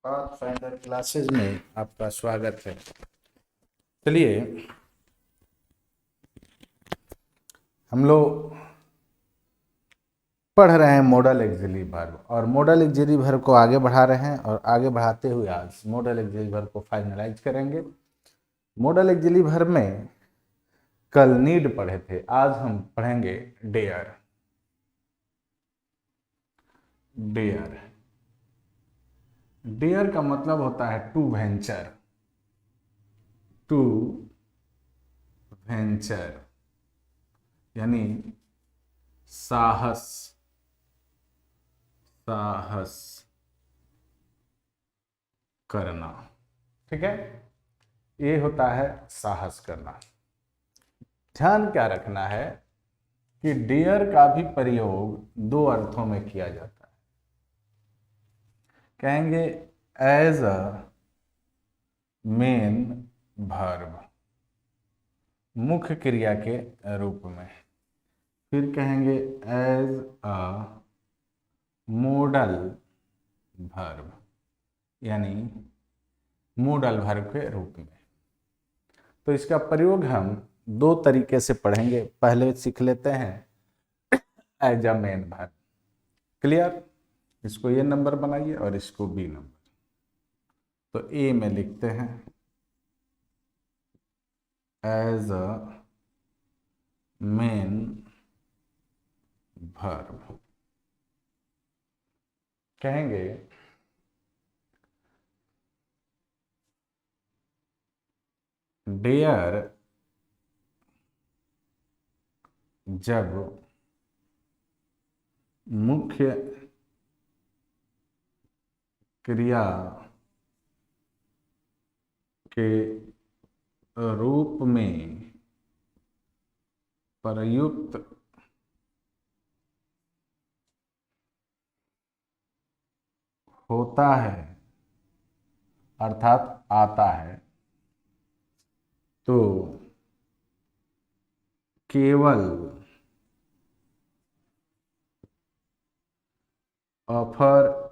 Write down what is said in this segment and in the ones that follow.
Pathfinder classes में आपका स्वागत है। चलिए हम लोग पढ़ रहे हैं मॉडल ऑक्सिलरी वर्ब और मॉडल ऑक्सिलरी वर्ब को आगे बढ़ा रहे हैं और आगे बढ़ाते हुए आज मॉडल ऑक्सिलरी वर्ब को फाइनलाइज करेंगे। मॉडल ऑक्सिलरी वर्ब में कल नीड पढ़े थे, आज हम पढ़ेंगे डेयर। डेयर डेयर का मतलब होता है टू वेंचर। टू वेंचर यानी साहस, साहस करना। ठीक है, ये होता है साहस करना। ध्यान क्या रखना है कि डियर का भी प्रयोग दो अर्थों में किया जाता है। कहेंगे एज अ मेन वर्ब, मुख्य क्रिया के रूप में। फिर कहेंगे एज अ मॉडल वर्ब यानी मॉडल वर्ब के रूप में। तो इसका प्रयोग हम दो तरीके से पढ़ेंगे। पहले सीख लेते हैं as a main verb. Clear? इसको ये नंबर बनाइए और इसको बी नंबर। तो ए में लिखते हैं एज अ मेन वर्ब। कहेंगे डेयर जब मुख्य क्रिया के रूप में प्रयुक्त होता है अर्थात आता है तो केवल अफर्मेटिव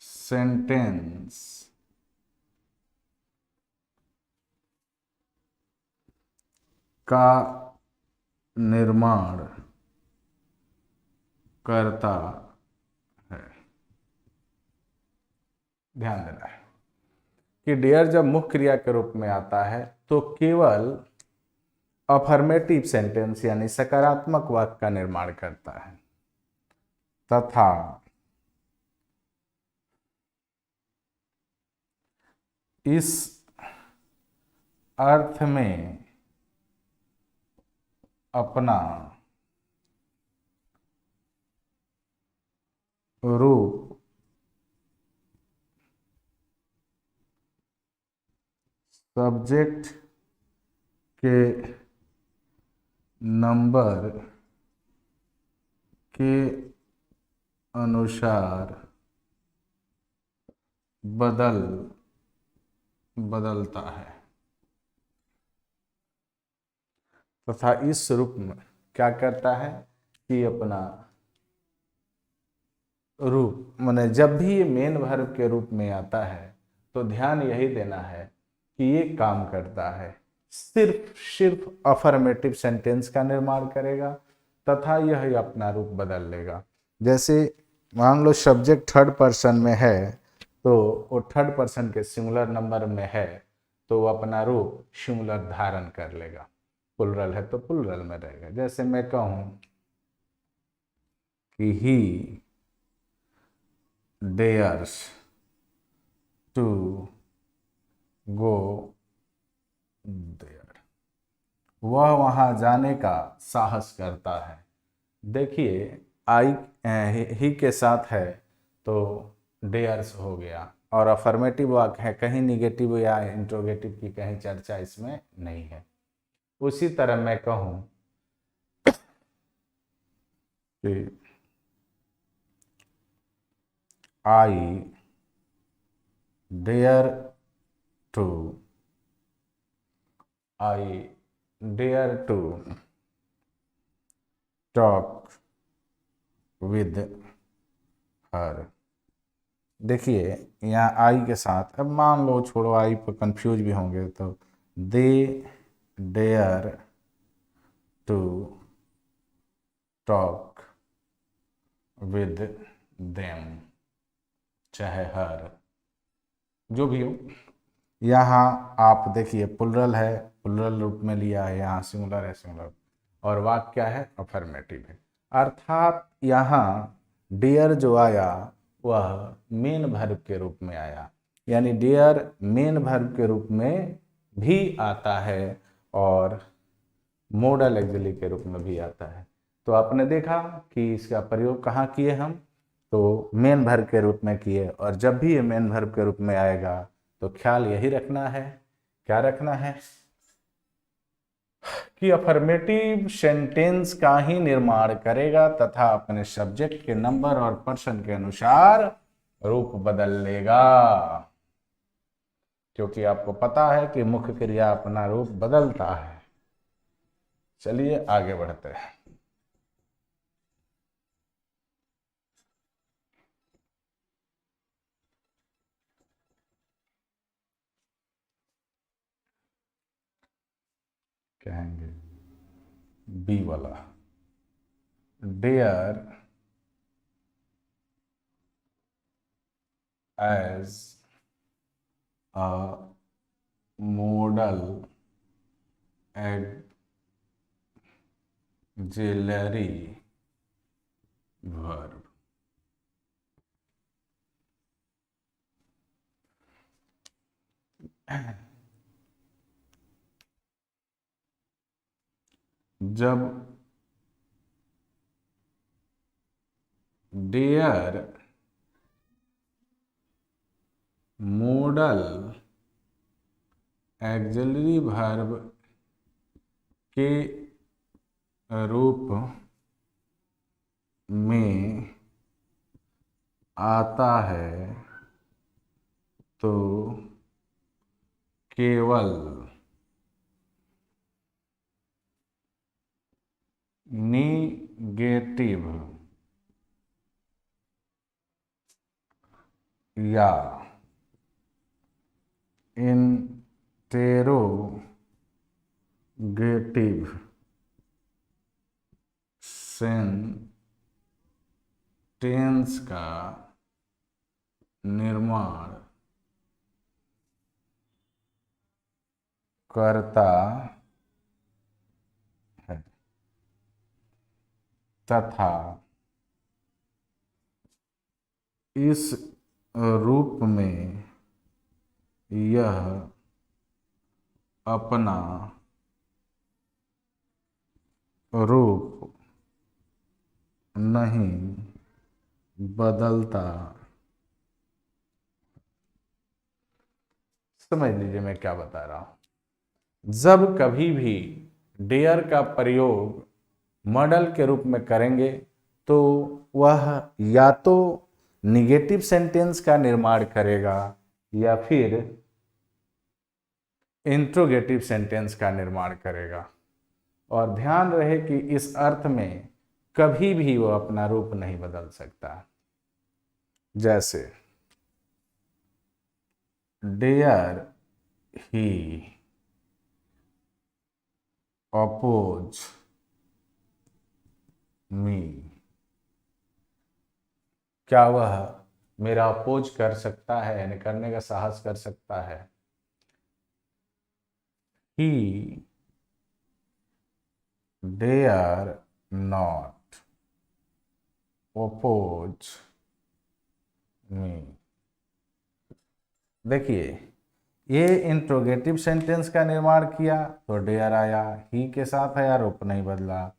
सेंटेंस का निर्माण करता है। ध्यान देना है कि डियर जब मुख्य क्रिया के रूप में आता है तो केवल अफर्मेटिव सेंटेंस यानी सकारात्मक वाक्य का निर्माण करता है तथा इस अर्थ में अपना रूप सब्जेक्ट के नंबर के अनुसार बदलता है तथा इस रूप में क्या करता है कि अपना रूप, माने जब भी ये मेन वर्ब के रूप में आता है तो ध्यान यही देना है कि ये काम करता है सिर्फ अफर्मेटिव सेंटेंस का निर्माण करेगा तथा यह अपना रूप बदल लेगा। जैसे मान लो सब्जेक्ट थर्ड पर्सन में है तो वो थर्ड पर्सन के सिंगुलर नंबर में है तो वो अपना रूप सिंगुलर धारण कर लेगा। प्लुरल है तो प्लुरल में रहेगा। जैसे मैं कहूं कि ही dares to go there, वह वहां जाने का साहस करता है। देखिए आई ही के साथ है तो डेयर्स हो गया और अफर्मेटिव वाक्य है, कहीं निगेटिव या इंट्रोगेटिव की कहीं चर्चा इसमें नहीं है। उसी तरह मैं कहूं कि I dare to talk with her. देखिए यहाँ आई के साथ, अब मान लो छोड़ो आई पर कंफ्यूज भी होंगे, तो they dare to talk with them, चाहे हर, जो भी हो। यहाँ आप देखिए प्लुरल है, प्लुरल रूप में लिया है, यहाँ सिंगुलर है, सिंगुलर, और वाक्य क्या है, अफर्मेटिव है। अर्थात यहाँ डियर जो आया वह मेन वर्ब के रूप में आया, यानी डियर मेन वर्ब के रूप में भी आता है और मॉडल एक्सिलरी के रूप में भी आता है। तो आपने देखा कि इसका प्रयोग कहाँ किए हम, तो मेन वर्ब के रूप में किए, और जब भी ये मेन वर्ब के रूप में आएगा तो ख्याल यही रखना है, क्या रखना है, कि अफर्मेटिव सेंटेंस का ही निर्माण करेगा तथा अपने सब्जेक्ट के नंबर और पर्सन के अनुसार रूप बदल लेगा, क्योंकि आपको पता है कि मुख्य क्रिया अपना रूप बदलता है। चलिए आगे बढ़ते हैं। कहेंगे बी वाला, dare as a modal auxiliary verb. जब डेयर मॉडल एक्सिलरी वर्ब के रूप में आता है तो केवल निगेटिव या इंटेरोगेटिव सेंटेंस का निर्माण करता है तथा इस रूप में यह अपना रूप नहीं बदलता। समझ लीजिए मैं क्या बता रहा हूं। जब कभी भी डेयर का प्रयोग मॉडल के रूप में करेंगे तो वह या तो निगेटिव सेंटेंस का निर्माण करेगा या फिर इंट्रोगेटिव सेंटेंस का निर्माण करेगा। और ध्यान रहे कि इस अर्थ में कभी भी वो अपना रूप नहीं बदल सकता। जैसे डेयर ही अपोज मी, क्या वह मेरा अपोज कर सकता है, यानी करने का साहस कर सकता है। ही डेयर नॉट oppose मी। देखिए ये इंट्रोगेटिव सेंटेंस का निर्माण किया तो डेयर आया, ही के साथ आया, रूप नहीं बदला,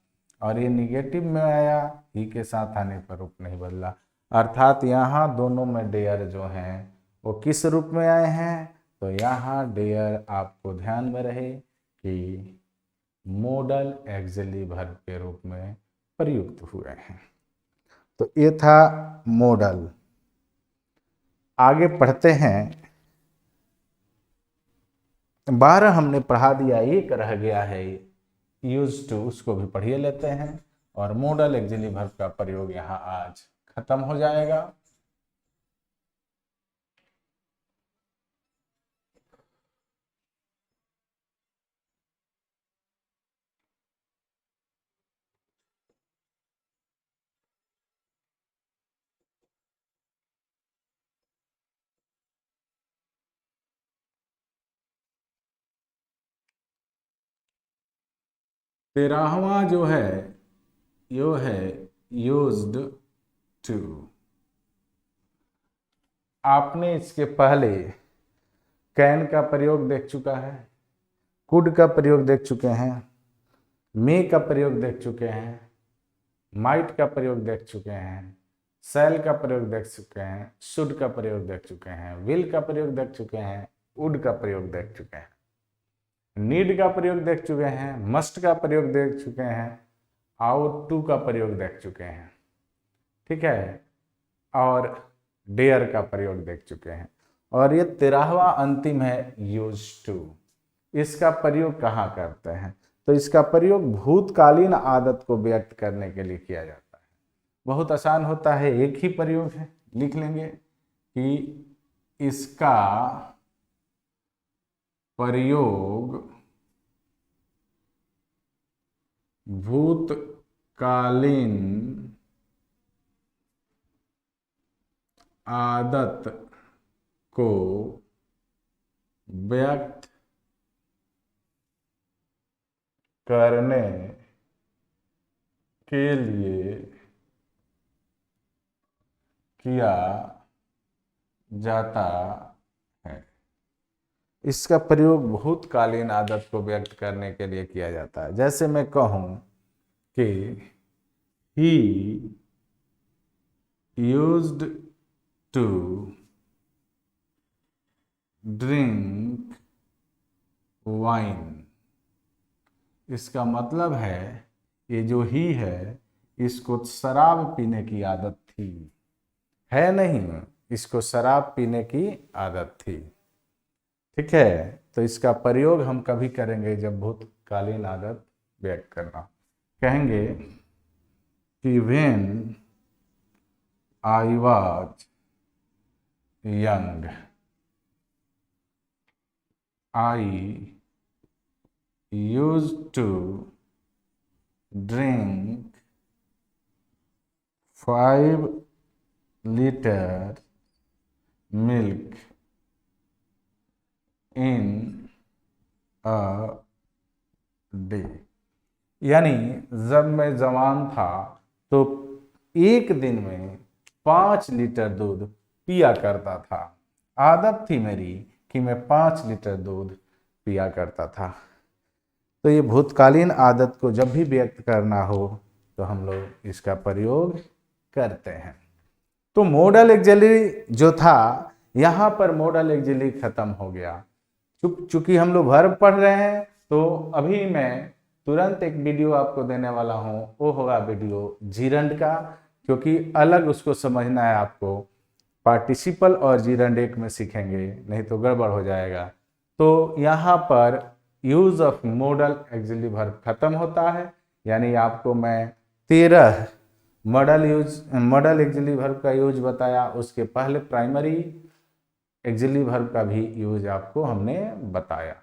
और ये निगेटिव में आया, ही के साथ आने पर रूप नहीं बदला। अर्थात यहाँ दोनों में डेयर जो हैं वो किस रूप में आए हैं, तो यहाँ डेयर आपको ध्यान में रहे कि मॉडल एक्सिलरी वर्ब के रूप में प्रयुक्त हुए हैं। तो ये था मॉडल। आगे पढ़ते हैं। 12 हमने पढ़ा दिया, एक रह गया है यूज टू, उसको भी पढ़िए लेते हैं और मॉडल एक्सिलरी वर्ब का प्रयोग यहाँ आज खत्म हो जाएगा। तेरहवां जो है यो है यूज्ड टू। आपने इसके पहले कैन का प्रयोग देख चुका है, कुड का प्रयोग देख चुके हैं, मे का प्रयोग देख चुके हैं, माइट का प्रयोग देख चुके हैं, सेल का प्रयोग देख चुके हैं, शुड का प्रयोग देख चुके हैं, विल का प्रयोग देख चुके हैं, वुड का प्रयोग देख चुके हैं, नीड का प्रयोग देख चुके हैं, मस्ट का प्रयोग देख चुके हैं, आउट टू का प्रयोग देख चुके हैं, ठीक है, और डेयर का प्रयोग देख चुके हैं। और ये 13वां अंतिम है यूज टू। इसका प्रयोग कहाँ करते हैं? तो इसका प्रयोग भूतकालीन आदत को व्यक्त करने के लिए किया जाता है। बहुत आसान होता है, एक ही प्रयोग है, लिख लेंगे कि इसका प्रयोग भूतकालीन आदत को व्यक्त करने के लिए किया जाता है। इसका प्रयोग भूतकालीन आदत को व्यक्त करने के लिए किया जाता है। जैसे मैं कहूं कि he used to drink wine. इसका मतलब है ये जो ही है इसको शराब पीने की आदत थी, है नहीं, इसको शराब पीने की आदत थी, ठीक है। तो इसका प्रयोग हम कभी करेंगे जब भूतकालीन आदत व्यक्त करना, कहेंगे कि when I was young I used to drink 5 liter milk in a day। यानी जब मैं जवान था तो एक दिन में 5 लीटर दूध पिया करता था। आदत थी मेरी कि मैं 5 लीटर दूध पिया करता था। तो ये भूतकालीन आदत को जब भी व्यक्त करना हो तो हम लोग इसका प्रयोग करते हैं। तो मॉडल ऑक्सिलरी जो था, यहाँ पर मॉडल ऑक्सिलरी खत्म हो गया। चूंकि हम लोग वर्ब पढ़ रहे हैं तो अभी मैं तुरंत एक वीडियो आपको देने वाला हूँ, वो होगा वीडियो जीरंड का, क्योंकि अलग उसको समझना है आपको। पार्टिसिपल और जीरंड एक में सीखेंगे, नहीं तो गड़बड़ हो जाएगा। तो यहाँ पर use of model auxiliary verb खत्म होता है, यानी आपको मैं 13 मॉडल ऑक्सिलरी वर्ब का यूज बताया, उसके पहले प्राइमरी ऑक्सिलरी वर्ब का भी यूज आपको हमने बताया।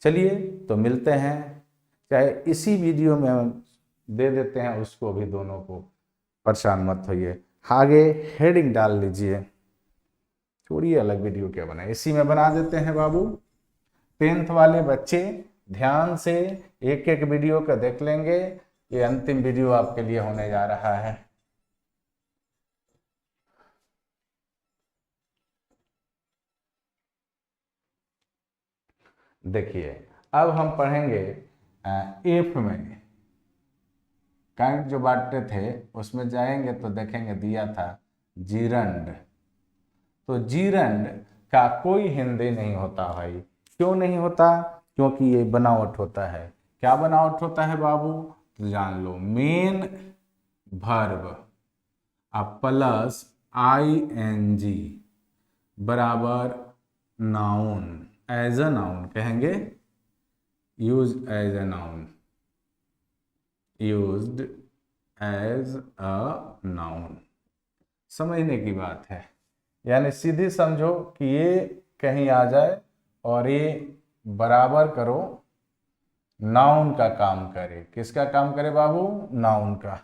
चलिए तो मिलते हैं, चाहे इसी वीडियो में हम दे देते हैं उसको भी, दोनों को, परेशान मत होइए। आगे हेडिंग डाल लीजिए, छोड़िए अलग वीडियो क्या बनाए, इसी में बना देते हैं बाबू। 10th वाले बच्चे ध्यान से एक एक वीडियो का देख लेंगे, ये अंतिम वीडियो आपके लिए होने जा रहा है। देखिए अब हम पढ़ेंगे एफ में काइंड जो बांटते थे उसमें जाएंगे तो देखेंगे दिया था जीरंड। तो जीरंड का कोई हिंदी नहीं होता भाई। क्यों नहीं होता? क्योंकि ये बनावट होता है। क्या बनावट होता है बाबू? तो जान लो, मेन वर्ब अब प्लस ING बराबर नाउन, एज अ नाउन कहेंगे, use as a noun, used as a noun. समझने की बात है। यानी सीधी समझो कि ये कहीं आ जाए और ये बराबर करो नाउन का काम करे। किसका काम करे बाबू? नाउन का।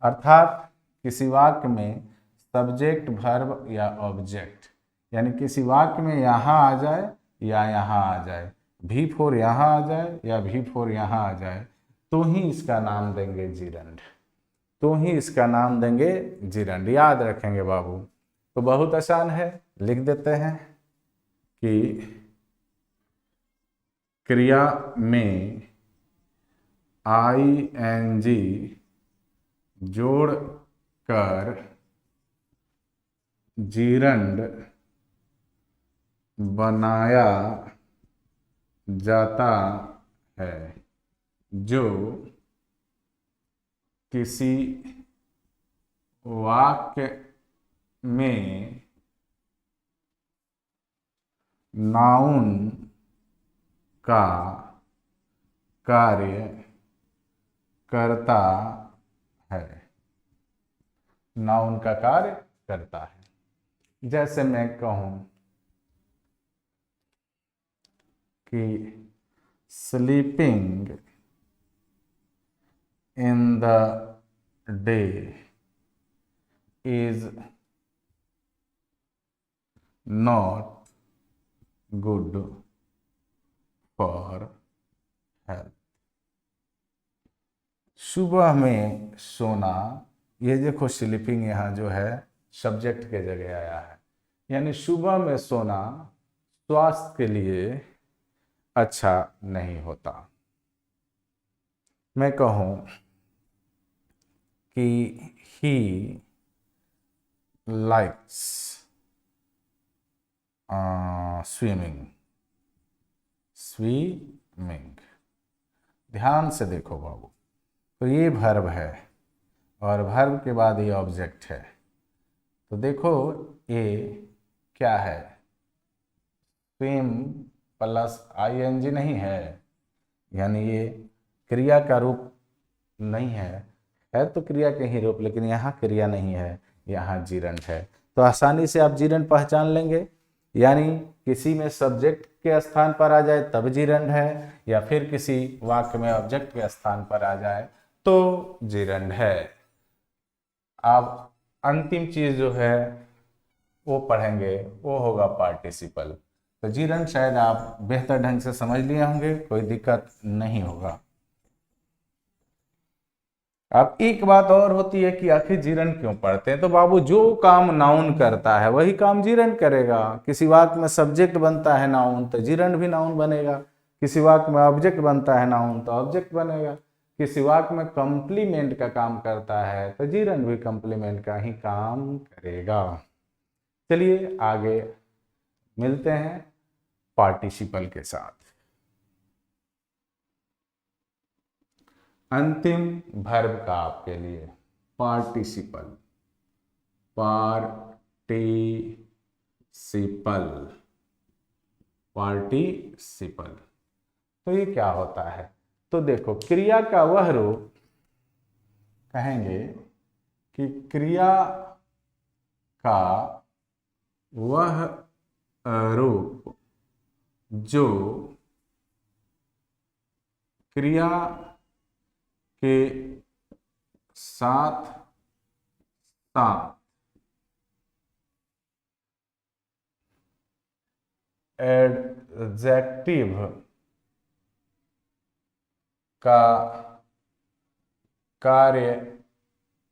अर्थात किसी वाक्य में सब्जेक्ट वर्ब या ऑब्जेक्ट, यानी किसी वाक्य में यहाँ आ जाए या यहाँ आ जाए, V4 यहाँ आ जाए या V4 यहाँ आ जाए, तो ही इसका नाम देंगे जिरंड, तो ही इसका नाम देंगे जिरंड। याद रखेंगे बाबू। तो बहुत आसान है, लिख देते हैं कि क्रिया में ING जोड़कर जिरंड बनाया जाता है जो किसी वाक्य में नाउन का कार्य करता है, नाउन का कार्य करता है। जैसे मैं कहूं कि sleeping in the day is not good for health. सुबह में सोना, ये देखो स्लीपिंग यहाँ जो है सब्जेक्ट के जगह आया है, यानी सुबह में सोना स्वास्थ्य के लिए अच्छा नहीं होता। मैं कहूँ कि ही लाइक्स स्विमिंग, स्विमिंग। ध्यान से देखो बाबू, तो ये वर्ब है और वर्ब के बाद ये ऑब्जेक्ट है। तो देखो ये क्या है? स्विम प्लस ING नहीं है, यानी ये क्रिया का रूप नहीं है तो क्रिया के ही रूप, लेकिन यहाँ क्रिया नहीं है, यहाँ जिरंड है। तो आसानी से आप जिरंड पहचान लेंगे, यानी किसी में सब्जेक्ट के स्थान पर आ जाए तब जिरंड है, या फिर किसी वाक्य में ऑब्जेक्ट के स्थान पर आ जाए तो जिरंड है। अब अंतिम चीज जो है वो पढ़ेंगे, वो होगा पार्टिसिपल। तो जिरंड शायद आप बेहतर ढंग से समझ लिए होंगे, कोई दिक्कत नहीं होगा। अब एक बात और होती है कि आखिर जिरंड क्यों पढ़ते हैं? तो बाबू जो काम नाउन करता है वही काम जिरंड करेगा। किसी वाक्य में सब्जेक्ट बनता है नाउन तो जिरंड भी नाउन बनेगा, किसी वाक्य में ऑब्जेक्ट बनता है नाउन तो ऑब्जेक्ट बनेगा, किसी वाक्य में कंप्लीमेंट का काम करता है तो जिरंड भी कंप्लीमेंट का ही काम करेगा। चलिए आगे मिलते हैं पार्टिसिपल के साथ। अंतिम वर्ब का आपके लिए पार्टिसिपल, पार्टिसिपल, पार्टिसिपल। तो ये क्या होता है? तो देखो क्रिया का वह रूप, कहेंगे कि क्रिया का वह रूप जो क्रिया के साथ साथ एडजेक्टिव का कार्य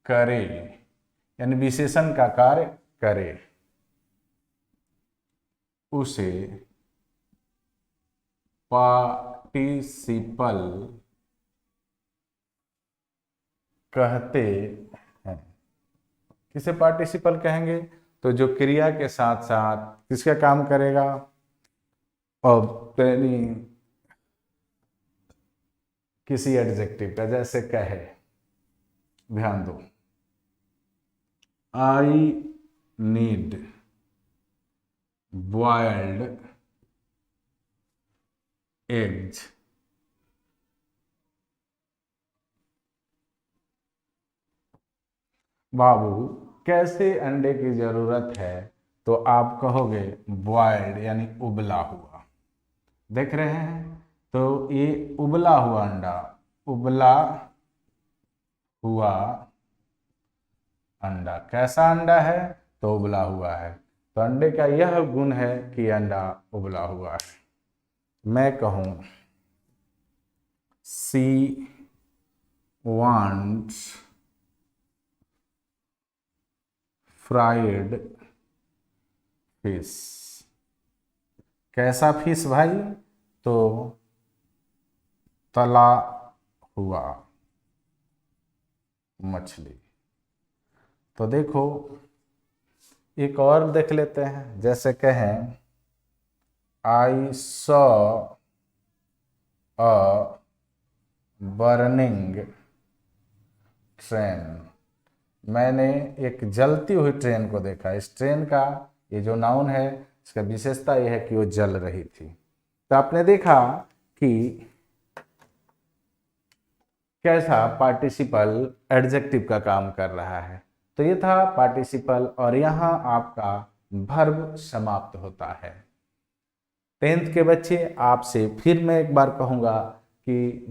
करे, यानी विशेषण का कार्य करे, उसे पार्टिसिपल कहते हैं। किसे पार्टिसिपल कहेंगे? तो जो क्रिया के साथ साथ किसका काम करेगा? और किसी एडजेक्टिव का, जैसे कहे, ध्यान दो, आई नीड बॉइल्ड एग्स। बाबू कैसे अंडे की जरूरत है, तो आप कहोगे बॉयल्ड यानी उबला हुआ। देख रहे हैं, तो ये उबला हुआ अंडा, उबला हुआ अंडा। कैसा अंडा है, तो उबला हुआ है। तो अंडे का यह गुण है कि अंडा उबला हुआ है। मैं कहूं सी वांट्स फ्राइड फिश। कैसा फिश भाई, तो तला हुआ मछली। तो देखो एक और देख लेते हैं, जैसे कहें I saw a burning train. मैंने एक जलती हुई ट्रेन को देखा। इस ट्रेन का ये जो नाउन है, इसका विशेषता यह है कि वो जल रही थी। तो आपने देखा कि कैसा पार्टिसिपल एडजेक्टिव का काम कर रहा है। तो ये था पार्टिसिपल, और यहाँ आपका वर्ब समाप्त होता है। 10th के बच्चे, आपसे फिर मैं एक बार कहूँगा कि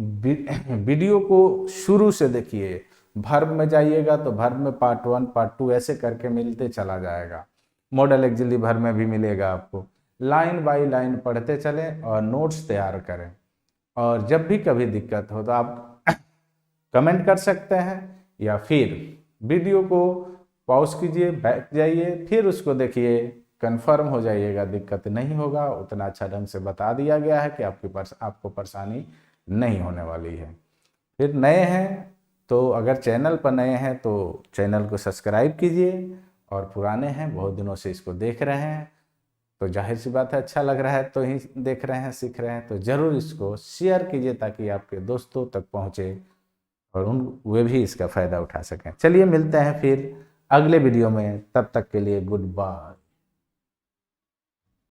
वीडियो को शुरू से देखिए। वर्ब में जाइएगा तो वर्ब में पार्ट 1 पार्ट 2 ऐसे करके मिलते चला जाएगा। मॉडल एक्सिलरी वर्ब में भी मिलेगा आपको। लाइन बाय लाइन पढ़ते चलें और नोट्स तैयार करें। और जब भी कभी दिक्कत हो तो आप कमेंट कर सकते हैं, या फिर वीडियो को पॉज कीजिए, बैठ जाइए, फिर उसको देखिए, कंफर्म हो जाइएगा, दिक्कत नहीं होगा। उतना अच्छा ढंग से बता दिया गया है कि आपको परेशानी नहीं होने वाली है। फिर नए हैं तो अगर चैनल पर नए हैं तो चैनल को सब्सक्राइब कीजिए, और पुराने हैं बहुत दिनों से इसको देख रहे हैं तो जाहिर सी बात है अच्छा लग रहा है तो ही देख रहे हैं, सीख रहे हैं, तो ज़रूर इसको शेयर कीजिए ताकि आपके दोस्तों तक पहुँचे और वे भी इसका फ़ायदा उठा सकें। चलिए मिलते हैं फिर अगले वीडियो में, तब तक के लिए गुड बाय।